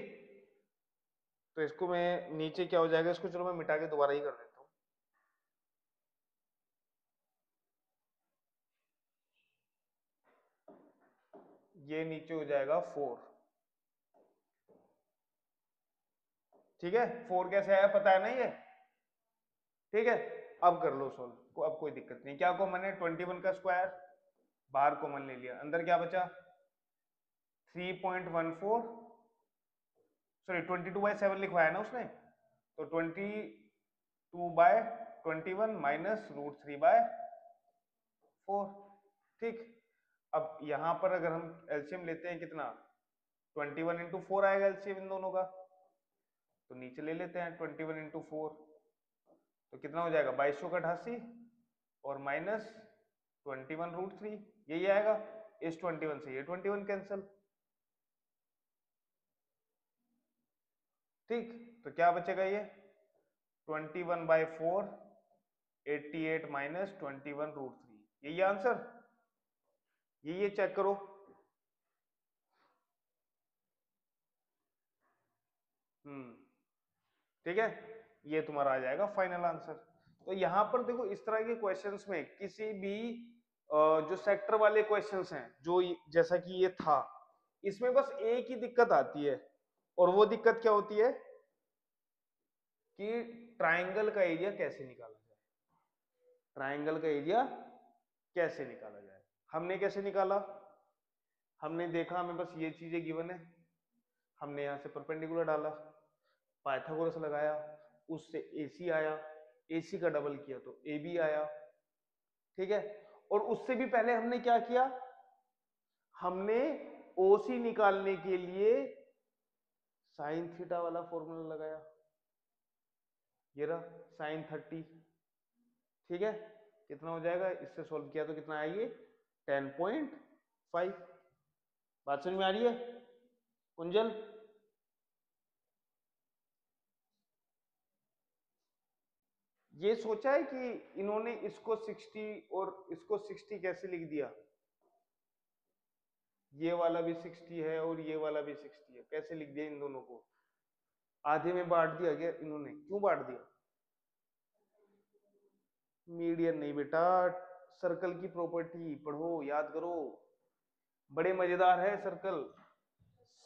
तो इसको मैं नीचे क्या हो जाएगा, इसको चलो मैं मिटा के दोबारा ही कर देता हूँ। ये नीचे हो जाएगा 4। ठीक है, 4 कैसे आया पता है ना ये। ठीक है, अब कर लो सोल्व, अब कोई दिक्कत नहीं। क्या कॉमन है 21 का स्क्वायर, बाहर कॉमन ले लिया, अंदर क्या बचा 3.14, सॉरी 22/7 लिखवाया ना उसने, तो 22/21 माइनस √3/4। ठीक, अब यहां पर अगर हम एलसीएम लेते हैं कितना 21 इंटू 4 आएगा एलसीएम इन दोनों का, तो नीचे ले लेते हैं 21 इंटू 4, तो कितना हो जाएगा 2288 और माइनस 21√3, यही आएगा। इस 21 से ये 21 कैंसिल। ठीक, तो क्या बचेगा ये 21/4 88 माइनस 21√3, यही आंसर, ये चेक करो। ठीक है, ये तुम्हारा आ जाएगा फाइनल आंसर। तो यहां पर देखो, इस तरह के क्वेश्चंस में किसी भी जो सेक्टर वाले क्वेश्चंस हैं, जो जैसा कि ये था, इसमें बस एक ही दिक्कत आती है, और वो दिक्कत क्या होती है कि ट्राइंगल का एरिया कैसे निकाला जाए। ट्राइंगल का एरिया कैसे निकाला जाए। हमने कैसे निकाला, हमने देखा हमें बस ये चीजें गिवन है, हमने यहां से परपेंडिकुलर डाला, पाइथागोरस लगाया, उससे AC आया, AC का डबल किया तो AB आया, ठीक है। और उससे भी पहले हमने क्या किया, हमने OC निकालने के लिए साइन थीटा वाला फॉर्मूला लगाया, ये रहा साइन 30, ठीक है। कितना हो जाएगा, इससे सॉल्व किया तो कितना आएगी 10.5। बात समझ में आ रही है कुंजल? ये सोचा है कि इन्होंने इसको 60 और इसको 60 कैसे लिख दिया, ये वाला भी 60 है और ये वाला भी 60 है, कैसे लिख दिया इन दोनों को, आधे में बांट दिया गया इन्होंने, क्यों बांट दिया? मीडियन नहीं बेटा, सर्कल की प्रॉपर्टी पढ़ो, याद करो, बड़े मजेदार है सर्कल।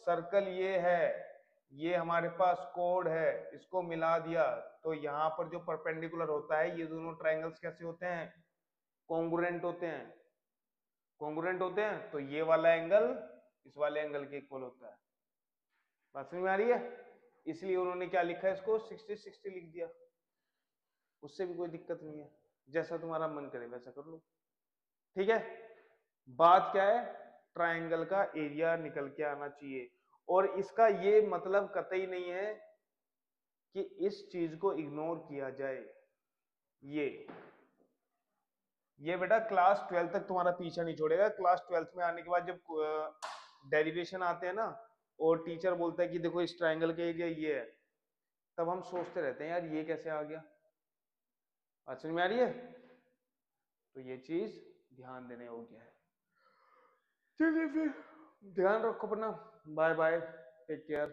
सर्कल ये है, ये हमारे पास कोड है, इसको मिला दिया तो यहां पर जो परपेंडिकुलर होता है, ये दोनों ट्रायंगल्स कैसे होते हैं, कॉन्ग्रुएंट होते हैं, कॉन्ग्रुएंट होते हैं, तो ये वाला एंगल इस वाले एंगल के इक्वल होता है। बात समझ में आ रही है? इसलिए उन्होंने क्या लिखा है, इसको 60-60 लिख दिया, उससे भी कोई दिक्कत नहीं है, जैसा तुम्हारा मन करे वैसा कर लो, ठीक है। बात क्या है, ट्रायंगल का एरिया निकल के आना चाहिए, और इसका ये मतलब कतई नहीं है कि इस चीज को इग्नोर किया जाए। ये बेटा क्लास 12 तक तुम्हारा पीछा नहीं छोड़ेगा। क्लास 12 में आने के बाद जब डेरिवेशन आते हैं ना, और टीचर बोलता है कि देखो इस ट्रायंगल का एरिया ये है, तब हम सोचते रहते हैं यार ये कैसे आ गया। बात समझ में आ रही है? तो ये चीज ध्यान देने योग्य है। चलिए फिर ध्यान रखो अपना, बाय बाय, टेक केयर।